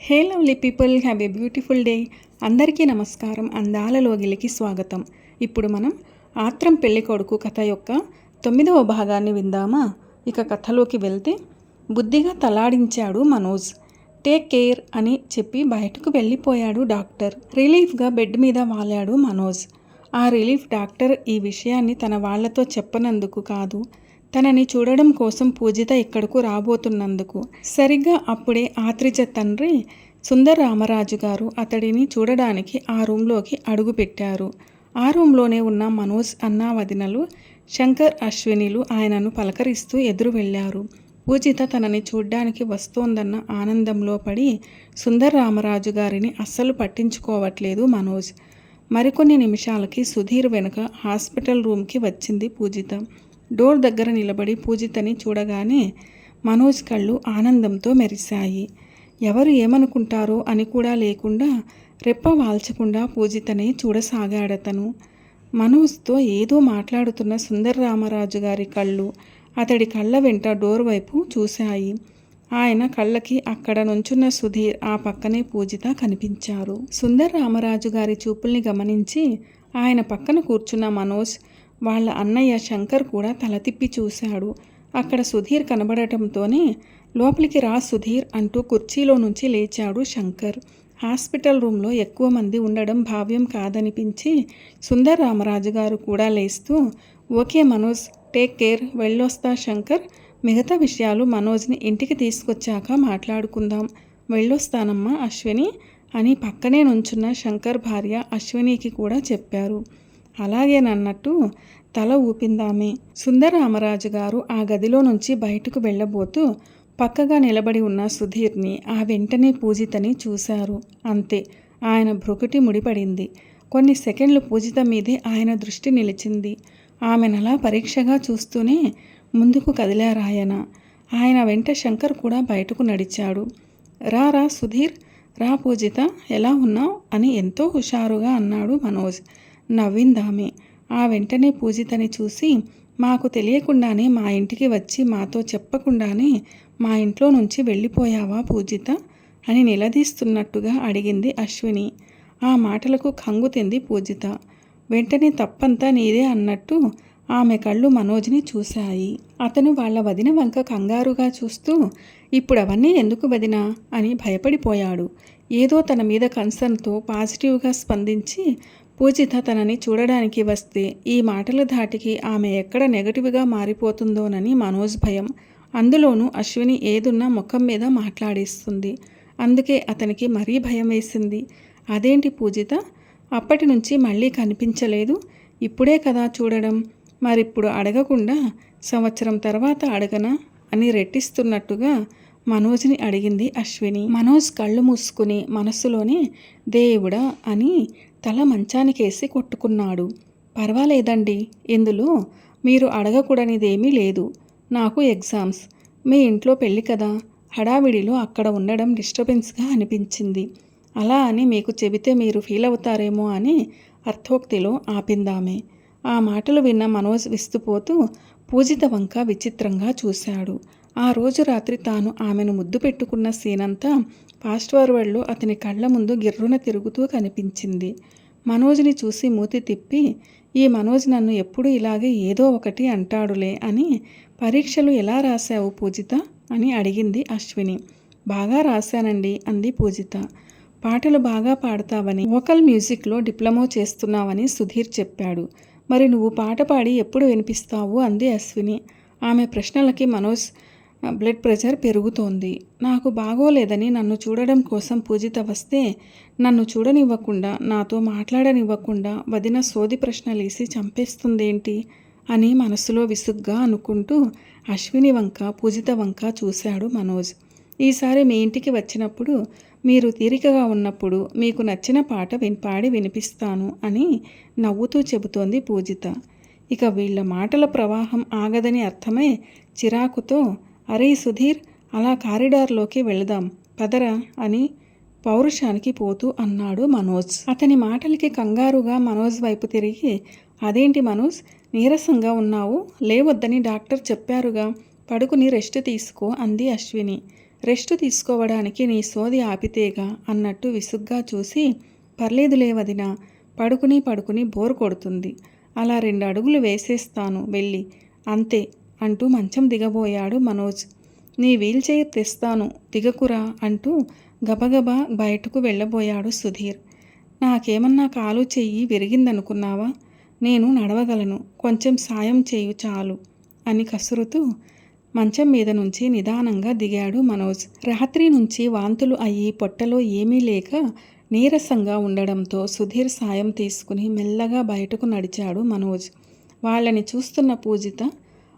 Hey lovely people, have a beautiful day. అందరికీ నమస్కారం. అందాల లోగిలికి స్వాగతం. ఇప్పుడు మనం ఆత్రం పెళ్లి కొడుకు కథ యొక్క 9వ భాగాన్ని విందామా. ఇక కథలోకి వెళ్తే, బుద్ధిగా తలాడించాడు మనోజ్. టేక్ కేర్ అని చెప్పి బయటకు వెళ్ళిపోయాడు డాక్టర్. రిలీఫ్గా బెడ్ మీద వాలాడు మనోజ్. ఆ రిలీఫ్ డాక్టర్ ఈ విషయాన్ని తన వాళ్లతో చెప్పనందుకు కాదు, తనని చూడడం కోసం పూజిత ఇక్కడకు రాబోతున్నందుకు. సరిగ్గా అప్పుడే ఆత్రిజ తండ్రి సుందర్ రామరాజు గారు అతడిని చూడడానికి ఆ రూంలోకి అడుగుపెట్టారు. ఆ రూంలోనే ఉన్న మనోజ్ అన్న వదినలు శంకర్, అశ్వినిలు ఆయనను పలకరిస్తూ ఎదురు వెళ్ళారు. పూజిత తనని చూడ్డానికి వస్తోందన్న ఆనందంలో పడి సుందర్ రామరాజు గారిని అస్సలు పట్టించుకోవట్లేదు మనోజ్. మరికొన్ని నిమిషాలకి సుధీర్ వెనుక హాస్పిటల్ రూమ్కి వచ్చింది పూజిత. డోర్ దగ్గర నిలబడి పూజితని చూడగానే మనోజ్ కళ్ళు ఆనందంతో మెరిశాయి. ఎవరు ఏమనుకుంటారో అని కూడా లేకుండా రెప్ప వాల్చకుండా పూజితనే చూడసాగాడతను. మనోజ్తో ఏదో మాట్లాడుతున్న సుందర్ రామరాజు గారి కళ్ళు అతడి కళ్ళ వెంట డోర్ వైపు చూశాయి. ఆయన కళ్ళకి అక్కడ నుంచున్న సుధీర్, ఆ పక్కనే పూజిత కనిపించారు. సుందర్ రామరాజు గారి చూపుల్ని గమనించి ఆయన పక్కన కూర్చున్న మనోజ్ వాళ్ళ అన్నయ్య శంకర్ కూడా తల తిప్పి చూశాడు. అక్కడ సుధీర్ కనబడటంతోనే లోపలికి రా సుధీర్ అంటూ కుర్చీలో నుంచి లేచాడు శంకర్. హాస్పిటల్ రూమ్లో ఎక్కువ మంది ఉండడం భావ్యం కాదనిపించి సుందర్ రామరాజు గారు కూడా లేస్తూ, ఓకే మనోజ్, టేక్ కేర్, వెళ్ళొస్తా శంకర్, మిగతా విషయాలు మనోజ్ని ఇంటికి తీసుకొచ్చాక మాట్లాడుకుందాం, వెళ్ళొస్తానమ్మా అశ్విని అని పక్కనే నుంచున్న శంకర్ భార్య అశ్వినికి కూడా చెప్పారు. అలాగేనన్నట్టు తల ఊపిందామే. సుందర రామరాజు గారు ఆ గదిలో నుంచి బయటకు వెళ్ళబోతూ పక్కగా నిలబడి ఉన్న సుధీర్ని, ఆ వెంటనే పూజితని చూశారు. అంతే, ఆయన భ్రుకుటి ముడిపడింది. కొన్ని సెకండ్లు పూజిత మీదే ఆయన దృష్టి నిలిచింది. ఆమెనలా పరీక్షగా చూస్తూనే ముందుకు కదిలారాయన. ఆయన వెంట శంకర్ కూడా బయటకు నడిచాడు. రా రా సుధీర్, రా పూజిత, ఎలా ఉన్నావు అని ఎంతో హుషారుగా అన్నాడు మనోజ్. నవ్విందామె. ఆ వెంటనే పూజితని చూసి, మాకు తెలియకుండానే మా ఇంటికి వచ్చి మాతో చెప్పకుండానే మా ఇంట్లో నుంచి వెళ్ళిపోయావా పూజిత అని నిలదీస్తున్నట్టుగా అడిగింది అశ్విని. ఆ మాటలకు కంగుతింది పూజిత. వెంటనే తప్పంతా నీదే అన్నట్టు ఆమె కళ్ళు మనోజ్ని చూశాయి. అతను వాళ్ళ వదిన వంక కంగారుగా చూస్తూ, ఇప్పుడు అవన్నీ ఎందుకు వదినా అని భయపడిపోయాడు. ఏదో తన మీద కన్సర్న్తో పాజిటివ్గా స్పందించి పూజిత తనని చూడడానికి వస్తే ఈ మాటల ధాటికి ఆమె ఎక్కడ నెగటివ్గా మారిపోతుందోనని మనోజ్ భయం. అందులోనూ అశ్విని ఏదున్నా ముఖం మీద మాట్లాడేస్తుంది. అందుకే అతనికి మరీ భయం వేసింది. అదేంటి పూజిత, అప్పటి నుంచి మళ్ళీ కనిపించలేదు, ఇప్పుడే కదా చూడడం, మరిప్పుడు అడగకుండా సంవత్సరం తర్వాత అడగనా అని రెట్టిస్తున్నట్టుగా మనోజ్ని అడిగింది అశ్విని. మనోజ్ కళ్ళు మూసుకుని మనస్సులోనే దేవుడా అని తల మంచానికేసి కొట్టుకున్నాడు. పర్వాలేదండి, ఇందులో మీరు అడగకూడనిదేమీ లేదు. నాకు ఎగ్జామ్స్, మీ ఇంట్లో పెళ్ళి కదా, హడావిడిలో అక్కడ ఉండడం డిస్టర్బెన్స్గా అనిపించింది. అలా అని మీకు చెబితే మీరు ఫీల్ అవుతారేమో అని అర్థోక్తిలో ఆపిందామే. ఆ మాటలు విన్న మనోజ్ విస్తుపోతూ పూజిత వంక విచిత్రంగా చూశాడు. ఆ రోజు రాత్రి తాను ఆమెను ముద్దు పెట్టుకున్న సీనంతా ఫాస్ట్ ఫార్వర్డ్లో అతని కళ్ళ ముందు గిర్రున తిరుగుతూ కనిపించింది. మనోజ్ని చూసి మూతి తిప్పి, ఈ మనోజ్ నన్ను ఎప్పుడు ఇలాగే ఏదో ఒకటి అంటాడులే అని, పరీక్షలు ఎలా రాశావు పూజిత అని అడిగింది అశ్విని. బాగా రాశానండి అంది పూజిత. పాటలు బాగా పాడతావని, వోకల్ మ్యూజిక్లో డిప్లొమా చేస్తున్నావని సుధీర్ చెప్పాడు. మరి నువ్వు పాట పాడి ఎప్పుడు వినిపిస్తావు అంది అశ్విని. ఆమె ప్రశ్నలకి మనోజ్ బ్లడ్ ప్రెషర్ పెరుగుతోంది. నాకు బాగోలేదని నన్ను చూడడం కోసం పూజిత వస్తే నన్ను చూడనివ్వకుండా, నాతో మాట్లాడనివ్వకుండా వదిన సోది ప్రశ్నలేసి చంపేస్తుందేంటి అని మనసులో విసుగ్గా అనుకుంటూ అశ్విని వంక పూజిత వంక చూశాడు మనోజ్. ఈసారి మీ ఇంటికి వచ్చినప్పుడు మీరు తీరికగా ఉన్నప్పుడు మీకు నచ్చిన పాట పాడి వినిపిస్తాను అని నవ్వుతూ చెబుతోంది పూజిత. ఇక వీళ్ళ మాటల ప్రవాహం ఆగదని అర్థమై చిరాకుతో, అరే సుధీర్, అలా కారిడార్లోకి వెళదాం పదరా అని పౌరుషానికి పోతూ అన్నాడు మనోజ్. అతని మాటలకి కంగారుగా మనోజ్ వైపు తిరిగి, అదేంటి మనోజ్, నీరసంగా ఉన్నావు, లేవద్దని డాక్టర్ చెప్పారుగా, పడుకుని రెస్ట్ తీసుకో అంది అశ్విని. రెస్ట్ తీసుకోవడానికి నీ సోది ఆపితేగా అన్నట్టు విసుగ్గా చూసి, పర్లేదులే వదినా, పడుకుని బోర్ కొడుతుంది. అలా 2 అడుగులు వేసేస్తాను వెళ్ళి, అంతే అంటూ మంచం దిగబోయాడు మనోజ్. నీ వీల్చైర్ తెస్తాను దిగకురా అంటూ గబగబా బయటకు వెళ్ళబోయాడు సుధీర్. నాకేమన్నా కాలు చెయ్యి విరిగిందనుకున్నావా? నేను నడవగలను, కొంచెం సాయం చేయు చాలు అని కసురుతూ మంచం మీద నుంచి నిదానంగా దిగాడు మనోజ్. రాత్రి నుంచి వాంతులు అయ్యి పొట్టలో ఏమీ లేక నీరసంగా ఉండడంతో సుధీర్ సాయం తీసుకుని మెల్లగా బయటకు నడిచాడు మనోజ్. వాళ్ళని చూస్తున్న పూజిత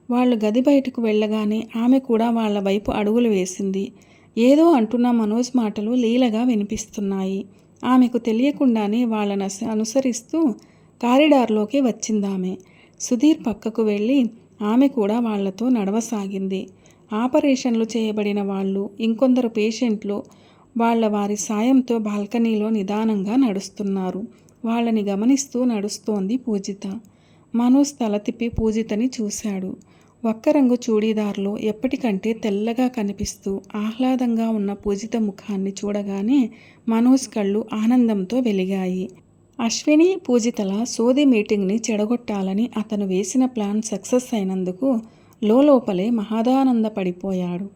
వాళ్ళు గది బయటకు వెళ్ళగానే ఆమె కూడా వాళ్ళ వైపు అడుగులు వేసింది. ఏదో అంటున్న మనోజ్ మాటలు లీలగా వినిపిస్తున్నాయి. ఆమెకు తెలియకుండానే వాళ్ళని అనుసరిస్తూ కారిడార్లోకి వచ్చిందామె. సుధీర్ పక్కకు వెళ్ళి ఆమె కూడా వాళ్లతో నడవసాగింది. ఆపరేషన్లు చేయబడిన వాళ్ళు, ఇంకొందరు పేషెంట్లు వారి సాయంతో బాల్కనీలో నిదానంగా నడుస్తున్నారు. వాళ్ళని గమనిస్తూ నడుస్తోంది పూజిత. మనోజ్ తల తిప్పి పూజితని చూశాడు. ఒక్కరంగు చూడీదార్లో ఎప్పటికంటే తెల్లగా కనిపిస్తూ ఆహ్లాదంగా ఉన్న పూజిత ముఖాన్ని చూడగానే మనోజ్ కళ్ళు ఆనందంతో వెలిగాయి. అశ్విని, పూజితల సోది మీటింగ్ని చెడగొట్టాలని అతను వేసిన ప్లాన్ సక్సెస్ అయినందుకు లోపలే మహదానందపడిపోయాడు.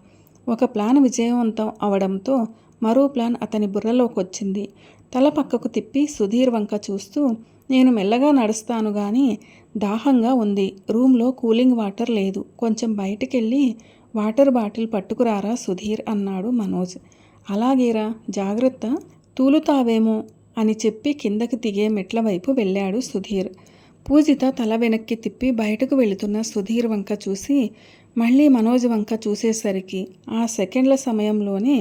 ఒక ప్లాన్ విజయవంతం అవడంతో మరో ప్లాన్ అతని బుర్రలోకొచ్చింది. తల పక్కకు తిప్పి సుధీర్ వంక చూస్తూ, నేను మెల్లగా నడుస్తాను గాని దాహంగా ఉంది, రూమ్లో కూలింగ్ వాటర్ లేదు, కొంచెం బయటికెళ్ళి వాటర్ బాటిల్ పట్టుకురారా సుధీర్ అన్నాడు మనోజ్. అలాగేరా, జాగ్రత్త, తూలుతావేమో అని చెప్పి కిందకి దిగే మెట్ల వైపు వెళ్ళాడు సుధీర్. పూజిత తల వెనక్కి తిప్పి బయటకు వెళుతున్న సుధీర్ వంక చూసి మళ్ళీ మనోజ్ వంక చూసేసరికి ఆ సెకండ్ల సమయంలోనే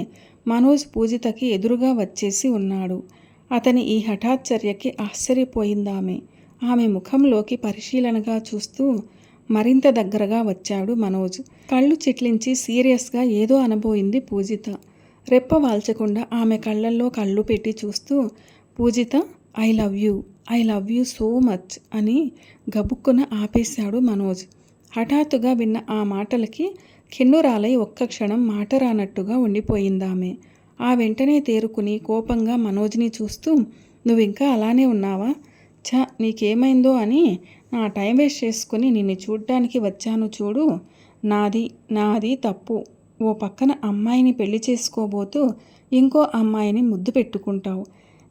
మనోజ్ పూజితకి ఎదురుగా వచ్చేసి ఉన్నాడు. అతని ఈ హఠాత్చర్యకి ఆశ్చర్యపోయిందామె. ఆమె ముఖంలోకి పరిశీలనగా చూస్తూ మరింత దగ్గరగా వచ్చాడు మనోజ్. కళ్ళు చిట్లించి సీరియస్గా ఏదో అనబోయింది పూజిత. రెప్ప వాల్చకుండా ఆమె కళ్ళల్లో కళ్ళు పెట్టి చూస్తూ, Pujitha, I love you so much అని గబుక్కున ఆపేశాడు మనోజ్. హఠాత్తుగా విన్న ఆ మాటలకి కిన్నురాలై ఒక్క క్షణం మాట రానట్టుగా ఉండిపోయిందామె. ఆ వెంటనే తేరుకుని కోపంగా మనోజ్ని చూస్తూ, నువ్వింకా అలానే ఉన్నావా? నీకేమైందో అని నా టైం వేస్ట్ చేసుకుని నిన్ను చూడ్డానికి వచ్చాను చూడు. నాది తప్పు. ఓ పక్కన అమ్మాయిని పెళ్లి చేసుకోబోతూ ఇంకో అమ్మాయిని ముద్దు పెట్టుకుంటావు.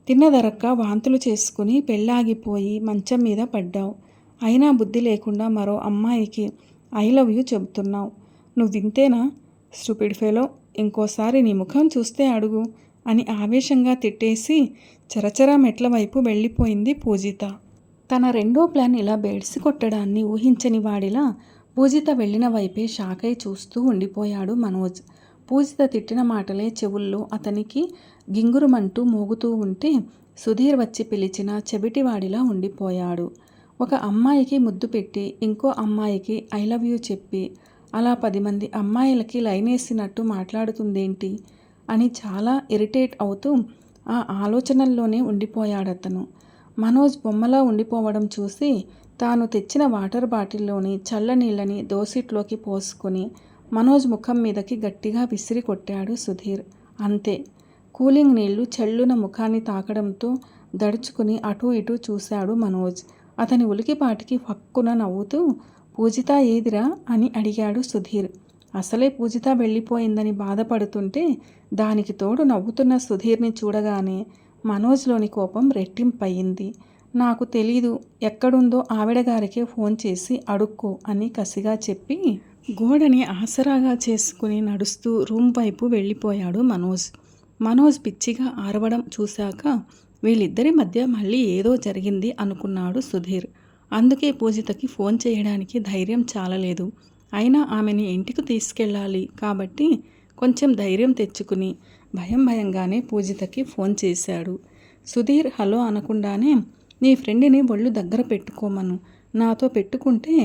తిన్నదరక్క వాంతులు చేసుకుని పెళ్ళాగిపోయి మంచం మీద పడ్డావు. అయినా బుద్ధి లేకుండా మరో అమ్మాయికి ఐ లవ్ యూ చెబుతున్నావు. నువ్వింతేనా స్టూపిడ్ ఫెలో, ఇంకోసారి నీ ముఖం చూస్తే అడుగు అని ఆవేశంగా తిట్టేసి చరచరా మెట్ల వైపు వెళ్ళిపోయింది పూజిత. తన రెండో ప్లాన్ ఇలా బెడ్సి కొట్టడాన్ని ఊహించని వాడిలా పూజిత వెళ్ళిన వైపే షాకై చూస్తూ ఉండిపోయాడు మనోజ్. పూజిత తిట్టిన మాటలే చెవుల్లో అతనికి గింగురుమంటూ మోగుతూ ఉంటే సుధీర్ వచ్చి పిలిచిన చెవిటివాడిలా ఉండిపోయాడు. ఒక అమ్మాయికి ముద్దు పెట్టి ఇంకో అమ్మాయికి ఐ లవ్ యూ చెప్పి అలా 10 మంది అమ్మాయిలకి లైనేసినట్టు మాట్లాడుతుందేంటి అని చాలా ఇరిటేట్ అవుతూ ఆ ఆలోచనల్లోనే ఉండిపోయాడతను. మనోజ్ బొమ్మలా ఉండిపోవడం చూసి తాను తెచ్చిన వాటర్ బాటిల్లోని చల్లనీళ్ళని దోసిట్లోకి పోసుకొని మనోజ్ ముఖం మీదకి గట్టిగా విసిరి కొట్టాడు సుధీర్. అంతే, కూలింగ్ నీళ్లు చెల్లున ముఖాన్ని తాకడంతో దడుచుకుని అటూ ఇటూ చూశాడు మనోజ్. అతని ఉలికిపాటికి ఫక్కున నవ్వుతూ, పూజిత ఏదిరా అని అడిగాడు సుధీర్. అసలే పూజిత వెళ్ళిపోయిందని బాధపడుతుంటే దానికి తోడు నవ్వుతున్న సుధీర్ని చూడగానే మనోజ్లోని కోపం రెట్టింపయింది. నాకు తెలీదు, ఎక్కడుందో ఆవిడగారికే ఫోన్ చేసి అడుక్కో అని కసిగా చెప్పి గోడని ఆసరాగా చేసుకుని నడుస్తూ రూమ్ వైపు వెళ్ళిపోయాడు మనోజ్. మనోజ్ పిచ్చిగా ఆరవడం చూశాక వీళ్ళిద్దరి మధ్య మళ్ళీ ఏదో జరిగింది అనుకున్నాడు సుధీర్. అందుకే పూజితకి ఫోన్ చేయడానికి ధైర్యం చాలలేదు. అయినా ఆమెని ఇంటికి తీసుకెళ్ళాలి కాబట్టి కొంచెం ధైర్యం తెచ్చుకుని భయంగానే పూజితకి ఫోన్ చేశాడు. సుధీర్ హలో అనకుండానే, నీ ఫ్రెండ్ని ఒళ్ళు దగ్గర పెట్టుకోమను, నాతో పెట్టుకుంటే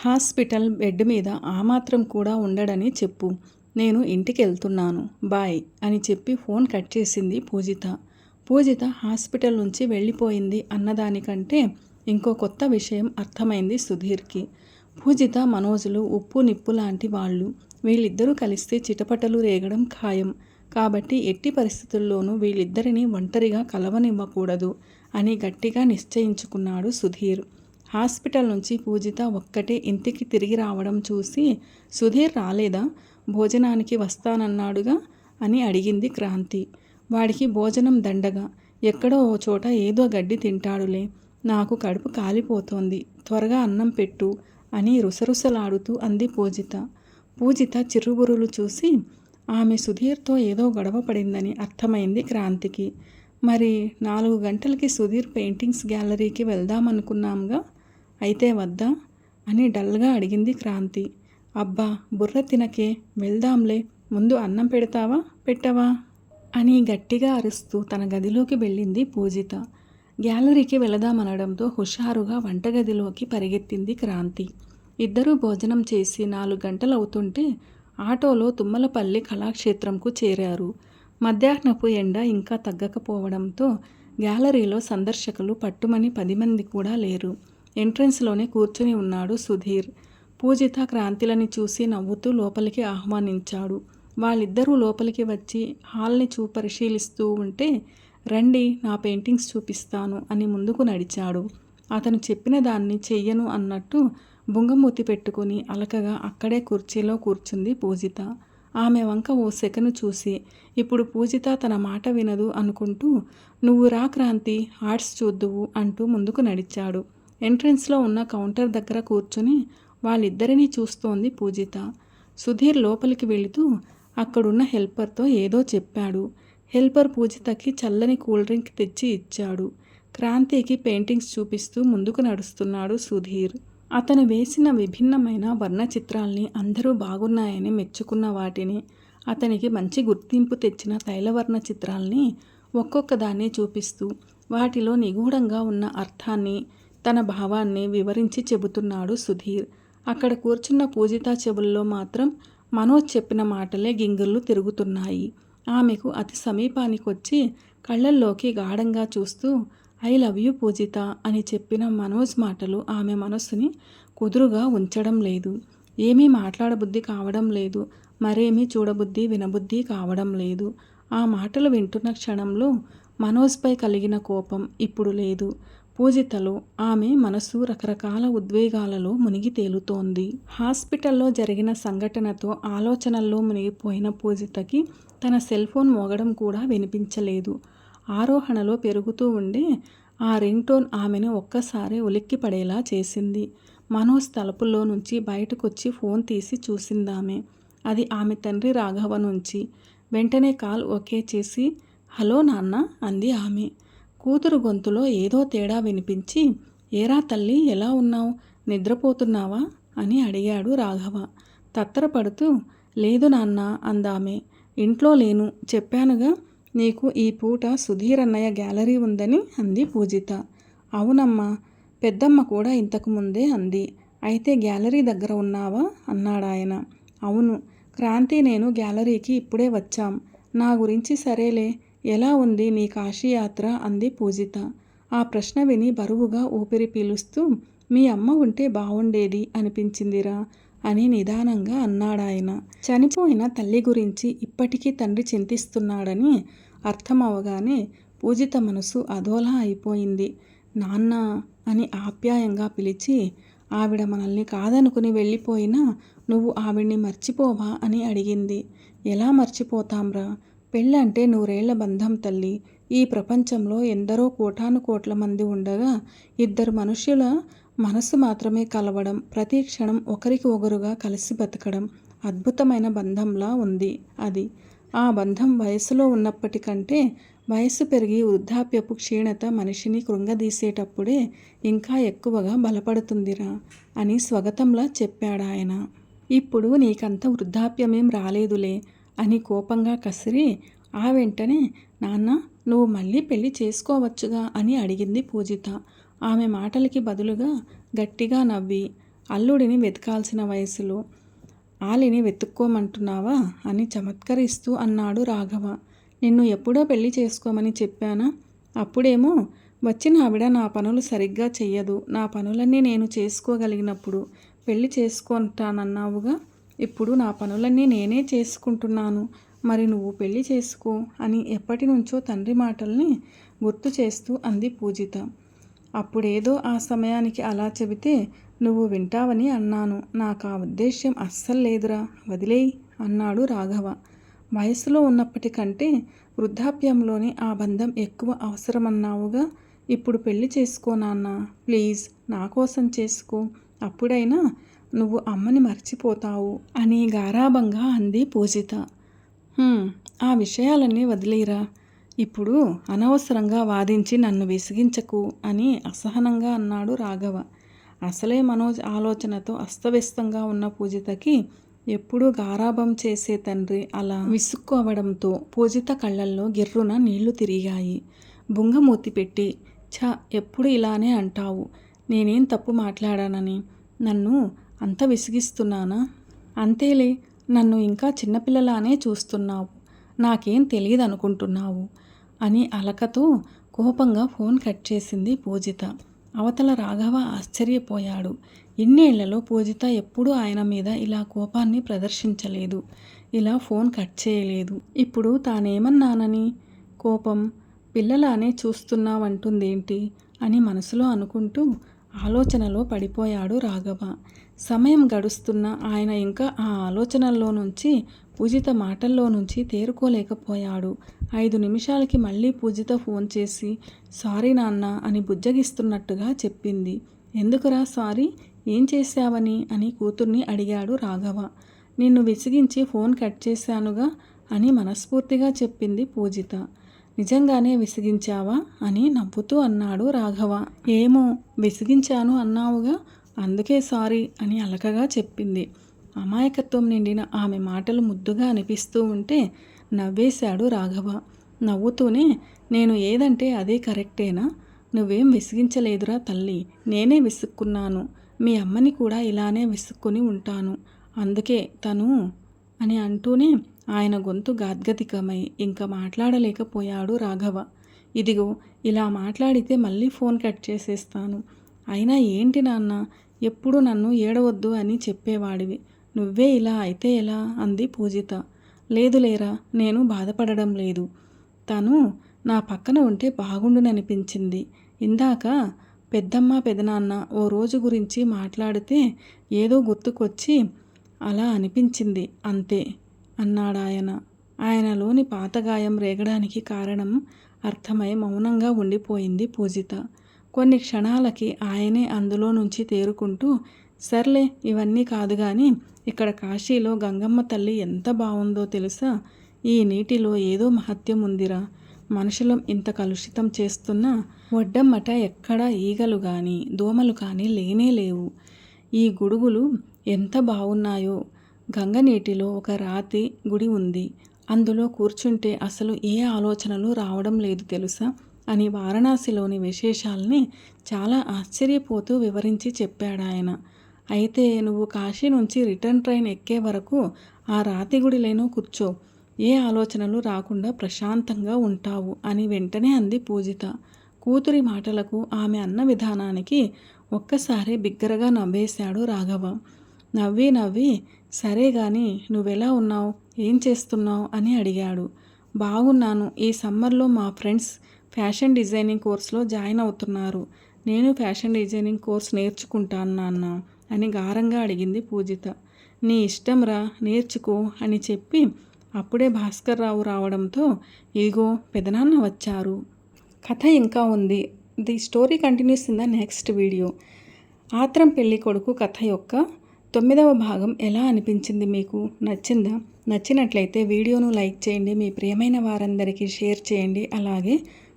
హాస్పిటల్ బెడ్ మీద ఆ మాత్రం కూడా ఉండడని చెప్పు, నేను ఇంటికి వెళ్తున్నాను, బాయ్ అని చెప్పి ఫోన్ కట్ చేసింది పూజిత. పూజిత హాస్పిటల్ నుంచి వెళ్ళిపోయింది అన్నదానికంటే ఇంకో కొత్త విషయం అర్థమైంది సుధీర్కి. పూజిత, మనోజులు ఉప్పు నిప్పు లాంటి వాళ్ళు. వీళ్ళిద్దరూ కలిస్తే చిటపటలు రేగడం ఖాయం. కాబట్టి ఎట్టి పరిస్థితుల్లోనూ వీళ్ళిద్దరినీ ఒంటరిగా కలవనివ్వకూడదు అని గట్టిగా నిశ్చయించుకున్నాడు సుధీర్. హాస్పిటల్ నుంచి పూజిత ఒక్కటే ఇంటికి తిరిగి రావడం చూసి, సుధీర్ రాలేదా? భోజనానికి వస్తానన్నాడుగా అని అడిగింది క్రాంతి. వాడికి భోజనం దండగా, ఎక్కడో ఓ చోట ఏదో గడ్డి తింటాడులే. నాకు కడుపు కాలిపోతోంది, త్వరగా అన్నం పెట్టు అని రుసరుసలాడుతూ అంది పూజిత. పూజిత చిరుబురులు చూసి ఆమె సుధీర్తో ఏదో గొడవ పడిందని అర్థమైంది క్రాంతికి. మరి 4 గంటలకి సుధీర్ పెయింటింగ్స్ గ్యాలరీకి వెళ్దామనుకున్నాంగా, అయితే వద్దా అని డల్గా అడిగింది క్రాంతి. అబ్బా బుర్ర తినకే, వెళ్దాంలే, ముందు అన్నం పెడతావా పెట్టవా అని గట్టిగా అరుస్తూ తన గదిలోకి వెళ్ళింది పూజిత. గ్యాలరీకి వెళదామనడంతో హుషారుగా వంటగదిలోకి పరిగెత్తింది క్రాంతి. ఇద్దరూ భోజనం చేసి 4 గంటలవుతుంటే ఆటోలో తుమ్మలపల్లి కళాక్షేత్రంకు చేరారు. మధ్యాహ్నపు ఎండ ఇంకా తగ్గకపోవడంతో గ్యాలరీలో సందర్శకులు పట్టుమని 10 మంది కూడా లేరు. ఎంట్రన్స్లోనే కూర్చుని ఉన్నాడు సుధీర్. పూజిత క్రాంతిలని చూసి నవ్వుతూ లోపలికి ఆహ్వానించాడు. వాళ్ళిద్దరూ లోపలికి వచ్చి హాల్ని పరిశీలిస్తూ ఉంటే, రండి నా పెయింటింగ్స్ చూపిస్తాను అని ముందుకు నడిచాడు. అతను చెప్పిన దాన్ని చెయ్యను అన్నట్టు బుంగమూతి పెట్టుకుని అలకగా అక్కడే కుర్చీలో కూర్చుంది పూజిత. ఆమె వంక ఓ సెకను చూసి, ఇప్పుడు పూజిత తన మాట వినదు అనుకుంటూ, నువ్వు రా క్రాంతి, ఆర్ట్స్ చూద్దువు అంటూ ముందుకు నడిచాడు. ఎంట్రన్స్లో ఉన్న కౌంటర్ దగ్గర కూర్చుని వాళ్ళిద్దరినీ చూస్తోంది పూజిత. సుధీర్ లోపలికి వెళుతూ అక్కడున్న హెల్పర్తో ఏదో చెప్పాడు. హెల్పర్ పూజితకి చల్లని కూల్ డ్రింక్ తెచ్చి ఇచ్చాడు. క్రాంతికి పెయింటింగ్స్ చూపిస్తూ ముందుకు నడుస్తున్నాడు సుధీర్. అతను వేసిన విభిన్నమైన వర్ణ చిత్రాల్ని అందరూ బాగున్నాయని మెచ్చుకున్న వాటిని, అతనికి మంచి గుర్తింపు తెచ్చిన తైలవర్ణ చిత్రాల్ని ఒక్కొక్క దాన్ని చూపిస్తూ వాటిలో నిగూఢంగా ఉన్న అర్థాన్ని, తన భావాన్ని వివరించి చెబుతున్నాడు సుధీర్. అక్కడ కూర్చున్న పూజిత చెవుల్లో మాత్రం మనోజ్ చెప్పిన మాటలే గింగిర్లు తిరుగుతున్నాయి. ఆమెకు అతి సమీపానికొచ్చి కళ్ళల్లోకి గాఢంగా చూస్తూ, ఐ లవ్ యూ పూజిత అని చెప్పిన మనోజ్ మాటలు ఆమె మనస్సుని కుదురుగా ఉంచడం లేదు. ఏమీ మాట్లాడబుద్ధి కావడం లేదు, మరేమీ చూడబుద్ధి వినబుద్ధి కావడం లేదు. ఆ మాటలు వింటున్న క్షణంలో మనోజ్పై కలిగిన కోపం ఇప్పుడు లేదు. పూజితలో ఆమె మనసు రకరకాల ఉద్వేగాలలో మునిగి తేలుతోంది. హాస్పిటల్లో జరిగిన సంఘటనతో ఆలోచనల్లో మునిగిపోయిన పూజితకి తన సెల్ ఫోన్ మోగడం కూడా వినిపించలేదు. ఆరోహణలో పెరుగుతూ ఉండే ఆ రింగ్ టోన్ ఆమెను ఒక్కసారి ఉలిక్కి పడేలా చేసింది. మనోజ్ తలుపుల్లో నుంచి బయటకొచ్చి ఫోన్ తీసి చూసిందామె. అది ఆమె తండ్రి రాఘవ నుంచి. వెంటనే కాల్ ఓకే చేసి, హలో నాన్న అంది ఆమె. కూతురు గొంతులో ఏదో తేడా వినిపించి, ఏరా తల్లి ఎలా ఉన్నావు, నిద్రపోతున్నావా అని అడిగాడు రాఘవ. తత్తరపడుతూ, లేదు నాన్న అందామె. ఇంట్లో లేను, చెప్పానుగా నీకు ఈ పూట సుధీర్ అన్నయ్య గ్యాలరీ ఉందని అంది పూజిత. అవునమ్మా, పెద్దమ్మ కూడా ఇంతకు ముందే అంది. అయితే గ్యాలరీ దగ్గర ఉన్నావా అన్నాడాయన. అవును, క్రాంతి నేను గ్యాలరీకి ఇప్పుడే వచ్చాం. నా గురించి సరేలే, ఎలా ఉంది నీ కాశీయాత్ర అంది పూజిత. ఆ ప్రశ్న విని బరువుగా ఊపిరి పీలుస్తూ, మీ అమ్మ ఉంటే బావుండేది అనిపించిందిరా అని నిదానంగా అన్నాడాయన. చనిపోయిన తల్లి గురించి ఇప్పటికీ తండ్రి చింతిస్తున్నాడని అర్థమవగానే పూజిత మనసు అదోలా అయిపోయింది. నాన్న అని ఆప్యాయంగా పిలిచి, ఆవిడ మనల్ని కాదనుకుని వెళ్ళిపోయినా నువ్వు ఆవిడ్ని మర్చిపోవా అని అడిగింది. ఎలా మర్చిపోతాంరా, పెళ్ళంటే 100 ఏళ్ల బంధం తల్లి. ఈ ప్రపంచంలో ఎందరో కోటాను కోట్ల మంది ఉండగా 2 మనుష్యుల మనసు మాత్రమే కలవడం, ప్రతి క్షణం ఒకరికి ఒకరుగా కలిసి బతకడం అద్భుతమైన బంధంలా ఉంది అది. ఆ బంధం వయసులో ఉన్నప్పటికంటే వయస్సు పెరిగి వృద్ధాప్యపు క్షీణత మనిషిని కృంగదీసేటప్పుడే ఇంకా ఎక్కువగా బలపడుతుందిరా అని స్వగతంలా చెప్పాడాయన. ఇప్పుడు నీకంత వృద్ధాప్యమేం రాలేదులే అని కోపంగా కసిరి, ఆ వెంటనే నాన్న నువ్వు మళ్ళీ పెళ్లి చేసుకోవచ్చుగా అని అడిగింది పూజిత. ఆమె మాటలకి బదులుగా గట్టిగా నవ్వి, అల్లుడిని వెతకాల్సిన వయసులో ఆలిని వెతుక్కోమంటున్నావా అని చమత్కరిస్తూ అన్నాడు రాఘవ. నిన్ను ఎప్పుడో పెళ్లి చేసుకోమని చెప్పానా? అప్పుడేమో వచ్చిన ఆవిడ నా పనులు సరిగ్గా చెయ్యదు, నా పనులన్నీ నేను చేసుకోగలిగినప్పుడు పెళ్లి చేసుకుంటానన్నావుగా. ఇప్పుడు నా పనులన్నీ నేనే చేసుకుంటున్నాను, మరి నువ్వు పెళ్లి చేసుకో అని ఎప్పటి నుంచో తండ్రి మాటల్ని గుర్తు చేస్తూ అంది పూజిత. అప్పుడేదో ఆ సమయానికి అలా చెబితే నువ్వు వింటావని అన్నాను. నాకు ఆ ఉద్దేశ్యం అస్సలు లేదురా, వదిలేయ్ అన్నాడు రాఘవ. వయసులో ఉన్నప్పటికంటే వృద్ధాప్యంలోని ఆ బంధం ఎక్కువ అవసరమన్నావుగా. ఇప్పుడు పెళ్లి చేసుకో నాన్న, ప్లీజ్ నా కోసం చేసుకో, అప్పుడైనా నువ్వు అమ్మని మర్చిపోతావు అని గారాబంగా అంది పూజిత. ఆ విషయాలన్నీ వదిలేరా, ఇప్పుడు అనవసరంగా వాదించి నన్ను విసిగించకు అని అసహనంగా అన్నాడు రాఘవ. అసలే మనోజ్ ఆలోచనతో అస్తవ్యస్తంగా ఉన్న పూజితకి ఎప్పుడూ గారాబం చేసే తండ్రి అలా విసుక్కోవడంతో పూజిత కళ్ళల్లో గిర్రున నీళ్లు తిరిగాయి. బుంగమూతి పెట్టి, ఎప్పుడు ఇలానే అంటావు, నేనేం తప్పు మాట్లాడానని నన్ను అంత విసిగిస్తున్నానా? అంతేలే, నన్ను ఇంకా చిన్నపిల్లలానే చూస్తున్నావు, నాకేం తెలియదు అనుకుంటున్నావు అని అలకతో కోపంగా ఫోన్ కట్ చేసింది పూజిత. అవతల రాఘవ ఆశ్చర్యపోయాడు. ఇన్నేళ్లలో పూజిత ఎప్పుడూ ఆయన మీద ఇలా కోపాన్ని ప్రదర్శించలేదు, ఇలా ఫోన్ కట్ చేయలేదు. ఇప్పుడు తానేమన్నానని కోపం, పిల్లలానే చూస్తున్నావంటుందేంటి అని మనసులో అనుకుంటూ ఆలోచనలో పడిపోయాడు రాఘవ. సమయం గడుస్తున్నా ఆయన ఇంకా ఆ ఆలోచనల్లో నుంచి, పూజిత మాటల్లో నుంచి తేరుకోలేకపోయాడు. 5 నిమిషాలకి మళ్ళీ పూజిత ఫోన్ చేసి సారీ నాన్న అని బుజ్జగిస్తున్నట్టుగా చెప్పింది. ఎందుకురా సారీ, ఏం చేశావని అని కూతుర్ని అడిగాడు రాఘవ. నిన్ను విసిగించి ఫోన్ కట్ చేశానుగా అని మనస్ఫూర్తిగా చెప్పింది పూజిత. నిజంగానే విసిగించావా అని నవ్వుతూ అన్నాడు రాఘవ. ఏమో, విసిగించాను అన్నావుగా, అందుకే సారీ అని అలకగా చెప్పింది. అమాయకత్వం నిండిన ఆమె మాటలు ముద్దుగా అనిపిస్తూ ఉంటే నవ్వేశాడు రాఘవ. నవ్వుతూనే, నేను ఏదంటే అదే కరెక్టేనా? నువ్వేం విసిగించలేదురా తల్లి, నేనే విసుక్కున్నాను. మీ అమ్మని కూడా ఇలానే విసుక్కుని ఉంటాను, అందుకే తను అని అంటూనే ఆయన గొంతు గాద్గదికమై ఇంకా మాట్లాడలేకపోయాడు రాఘవ. ఇదిగో, ఇలా మాట్లాడితే మళ్ళీ ఫోన్ కట్ చేసేస్తాను. అయినా ఏంటి నాన్న, ఎప్పుడు నన్ను ఏడవద్దు అని చెప్పేవాడివి, నువ్వే ఇలా అయితే ఎలా అంది పూజిత. లేదులేరా, నేను బాధపడడం లేదు, తను నా పక్కన ఉంటే బాగుండుననిపించింది. ఇందాక పెద్దమ్మ పెదనాన్న ఓ రోజు గురించి మాట్లాడితే ఏదో గుర్తుకొచ్చి అలా అనిపించింది అంతే అన్నాడాయన. ఆయనలోని పాతగాయం రేగడానికి కారణం అర్థమై మౌనంగా ఉండిపోయింది పూజిత. కొన్ని క్షణాలకి ఆయనే అందులో నుంచి తేరుకుంటూ, సర్లే ఇవన్నీ కాదు కానీ ఇక్కడ కాశీలో గంగమ్మ తల్లి ఎంత బాగుందో తెలుసా? ఈ నీటిలో ఏదో మహత్యం ఉందిరా. మనుషులం ఇంత కలుషితం చేస్తున్నా ఒడ్డమ్మట ఎక్కడా ఈగలు కానీ దోమలు కానీ లేనే లేవు. ఈ గుడుగులు ఎంత బాగున్నాయో. గంగ నీటిలో ఒక రాతి గుడి ఉంది, అందులో కూర్చుంటే అసలు ఏ ఆలోచనలు రావడం లేదు తెలుసా అని వారణాసిలోని విశేషాల్ని చాలా ఆశ్చర్యపోతూ వివరించి చెప్పాడాయన. అయితే నువ్వు కాశీ నుంచి రిటర్న్ ట్రైన్ ఎక్కే వరకు ఆ రాతి గుడిలోనూ కూర్చో, ఏ ఆలోచనలు రాకుండా ప్రశాంతంగా ఉంటావు అని వెంటనే అంది పూజిత. కూతురి మాటలకు, ఆమె అన్న విధానానికి ఒక్కసారి బిగ్గరగా నవ్వేశాడు రాఘవ. నవ్వి సరే గాని నువ్వెలా ఉన్నావు, ఏం చేస్తున్నావు అని అడిగాడు. బాగున్నాను, ఈ సమ్మర్లో మా ఫ్రెండ్స్ ఫ్యాషన్ డిజైనింగ్ కోర్సులో జాయిన్ అవుతున్నారు, నేను ఫ్యాషన్ డిజైనింగ్ కోర్స్ నేర్చుకుంటాను నాన్న అని గారంగా అడిగింది పూజిత. నీ ఇష్టంరా, నేర్చుకో అని చెప్పి అప్పుడే భాస్కర్ రావు రావడంతో ఇదిగో పెదనాన్న వచ్చారు. కథ ఇంకా ఉంది. The story continues in the next video. ఆత్రం పెళ్లి కొడుకు కథ యొక్క 9వ భాగం ఎలా అనిపించింది మీకు? నచ్చిందా? నచ్చినట్లయితే వీడియోను లైక్ చేయండి, మీ ప్రియమైన వారందరికీ షేర్ చేయండి, అలాగే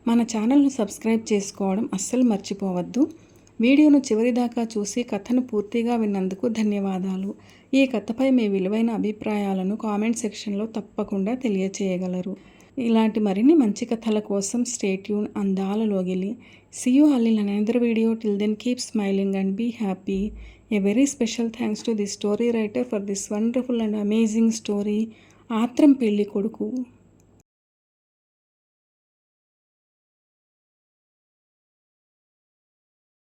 మన ఛానల్ను సబ్స్క్రైబ్ చేసుకోవడం అస్సలు మర్చిపోవద్దు. వీడియోను చివరిదాకా చూసి కథను పూర్తిగా విన్నందుకు ధన్యవాదాలు. ఈ కథపై మీ విలువైన అభిప్రాయాలను కామెంట్ సెక్షన్లో తప్పకుండా తెలియచేయగలరు. ఇలాంటి మరిన్ని మంచి కథల కోసం స్టే ట్యూన్ అందాల లోగిలి. See you all in another video. Till then, keep smiling and be happy. A very special thanks to the story writer for this wonderful and amazing story, Atram Pelli Koduku.